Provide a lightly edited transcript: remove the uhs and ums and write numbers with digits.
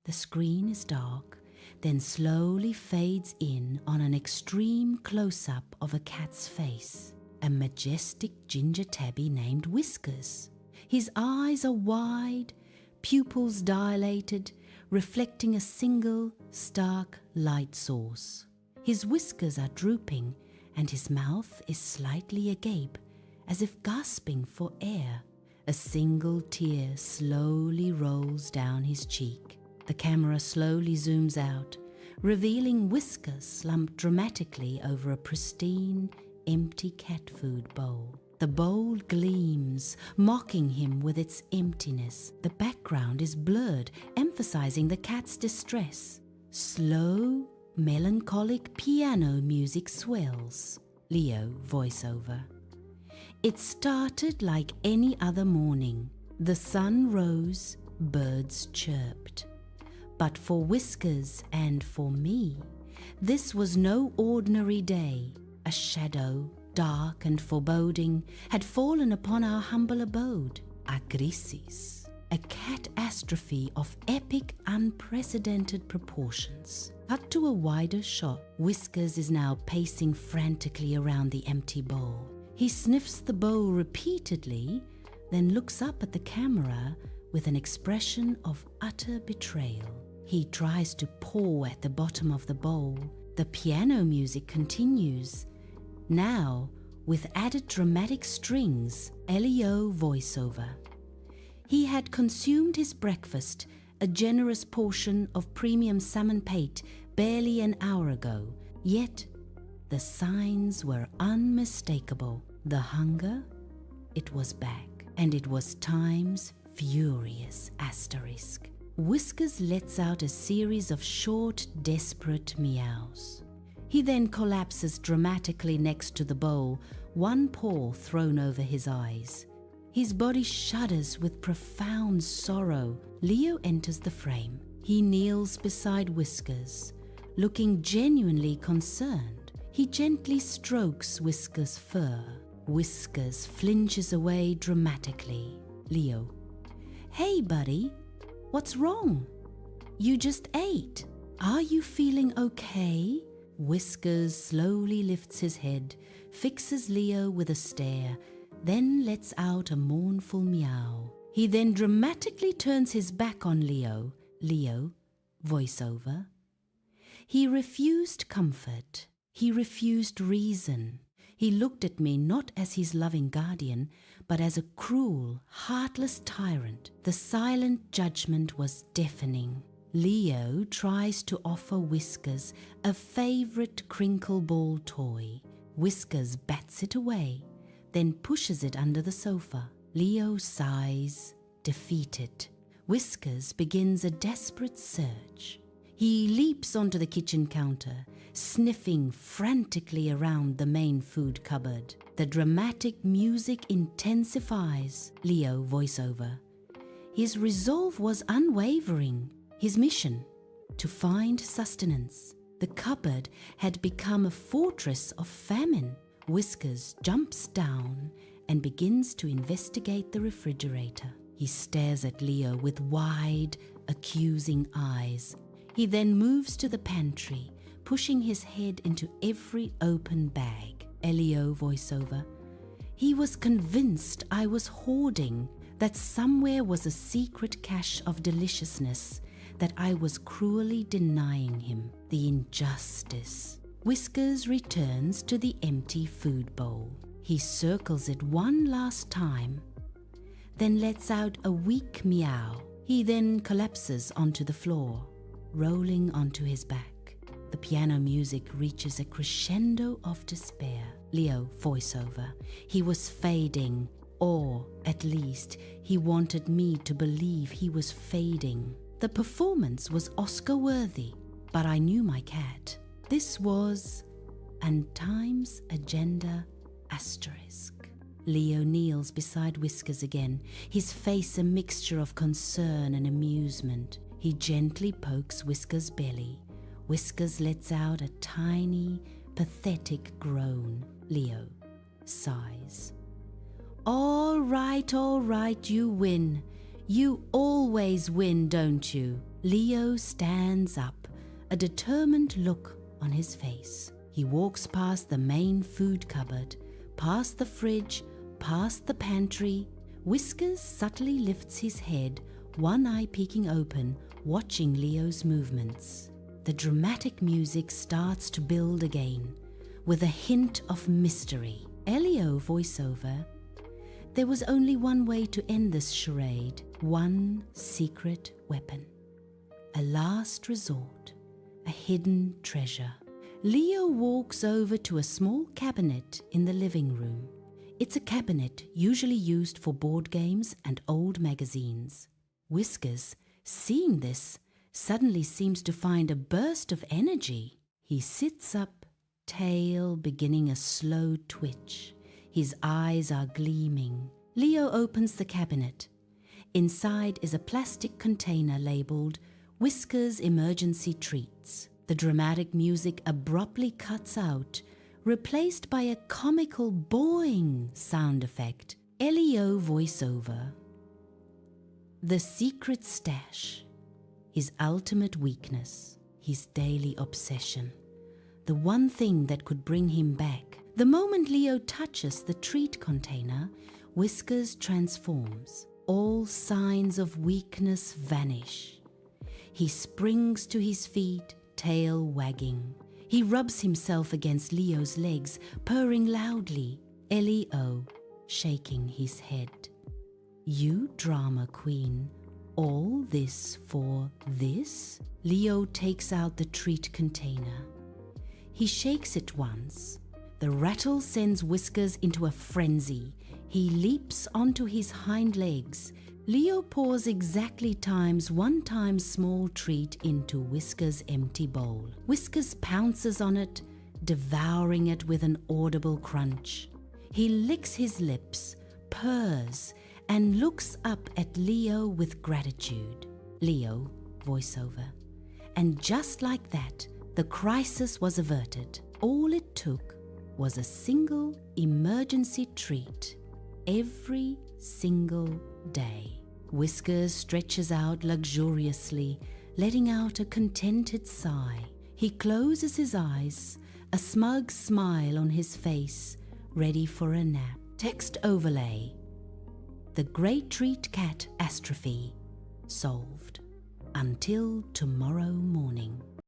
The screen is dark, then slowly fades in on an extreme close-up of a cat's face, a majestic ginger tabby named Whiskers. His eyes are wide, pupils dilated, reflecting a single, stark light source. His whiskers are drooping, and his mouth is slightly agape, as if gasping for air. A single tear slowly rolls down his cheek. The camera slowly zooms out, revealing Whiskers slumped dramatically over a pristine, empty cat food bowl. The bowl gleams, mocking him with its emptiness. The background is blurred, emphasizing the cat's distress. Slow, melancholic piano music swells. Leo voiceover. It started like any other morning. The sun rose, birds chirped. But for Whiskers and for me, this was no ordinary day. A shadow, dark and foreboding, had fallen upon our humble abode. A crisis, a cat-astrophe of epic, unprecedented proportions. Cut to a wider shot, Whiskers is now pacing frantically around the empty bowl. He sniffs the bowl repeatedly, then looks up at the camera with an expression of utter betrayal. He tries to paw at the bottom of the bowl. The piano music continues, now with added dramatic strings. Leo voiceover. He had consumed his breakfast, a generous portion of premium salmon pate, barely an hour ago, yet the signs were unmistakable. The hunger, it was back, and it was time's furious asterisk. Whiskers lets out a series of short, desperate meows. He then collapses dramatically next to the bowl, one paw thrown over his eyes. His body shudders with profound sorrow. Leo enters the frame. He kneels beside Whiskers, looking genuinely concerned. He gently strokes Whiskers' fur. Whiskers flinches away dramatically. Leo. Hey, buddy. What's wrong? You just ate. Are you feeling okay? Whiskers slowly lifts his head, fixes Leo with a stare, then lets out a mournful meow. He then dramatically turns his back on Leo. Leo, voiceover. He refused comfort. He refused reason. He looked at me not as his loving guardian, but as a cruel, heartless tyrant. The silent judgment was deafening. Leo tries to offer Whiskers a favorite crinkle ball toy. Whiskers bats it away, then pushes it under the sofa. Leo sighs, defeated. Whiskers begins a desperate search. He leaps onto the kitchen counter, sniffing frantically around the main food cupboard. The dramatic music intensifies. Leo voiceover. His resolve was unwavering. His mission, to find sustenance. The cupboard had become a fortress of famine. Whiskers jumps down and begins to investigate the refrigerator. He stares at Leo with wide, accusing eyes. He then moves to the pantry, pushing his head into every open bag. Leo voiceover. He was convinced I was hoarding, that somewhere was a secret cache of deliciousness, that I was cruelly denying him. The injustice. Whiskers returns to the empty food bowl. He circles it one last time, then lets out a weak meow. He then collapses onto the floor, rolling onto his back. The piano music reaches a crescendo of despair. Leo voiceover. He was fading, or at least he wanted me to believe he was fading. The performance was Oscar-worthy, but I knew my cat. This was and time's agenda asterisk. Leo kneels beside Whiskers again, his face a mixture of concern and amusement. He gently pokes Whiskers' belly. Whiskers lets out a tiny, pathetic groan. Leo sighs. All right, you win. You always win, don't you? Leo stands up, a determined look on his face. He walks past the main food cupboard, past the fridge, past the pantry. Whiskers subtly lifts his head, one eye peeking open, watching Leo's movements. The dramatic music starts to build again, with a hint of mystery. Elio voiceover. There was only one way to end this charade, one secret weapon. A last resort, a hidden treasure. Leo walks over to a small cabinet in the living room. It's a cabinet usually used for board games and old magazines. Whiskers, seeing this, suddenly seems to find a burst of energy. He sits up, tail beginning a slow twitch. His eyes are gleaming. Leo opens the cabinet. Inside is a plastic container labeled Whiskers Emergency Treats. The dramatic music abruptly cuts out, replaced by a comical boing sound effect. Leo voiceover. The secret stash. His ultimate weakness. His daily obsession. The one thing that could bring him back. The moment Leo touches the treat container, Whiskers transforms. All signs of weakness vanish. He springs to his feet, tail wagging. He rubs himself against Leo's legs, purring loudly. Leo shaking his head. You drama queen, all this for this? Leo takes out the treat container. He shakes it once. The rattle sends Whiskers into a frenzy. He leaps onto his hind legs. Leo pours exactly times one time small treat into Whiskers' empty bowl. Whiskers pounces on it, devouring it with an audible crunch. He licks his lips, purrs, and looks up at Leo with gratitude. Leo, voiceover. And just like that, the crisis was averted. All it took was a single emergency treat every single day. Whiskers stretches out luxuriously, letting out a contented sigh. He closes his eyes, a smug smile on his face, ready for a nap. Text overlay. The great treat cat-astrophe solved. Until tomorrow morning.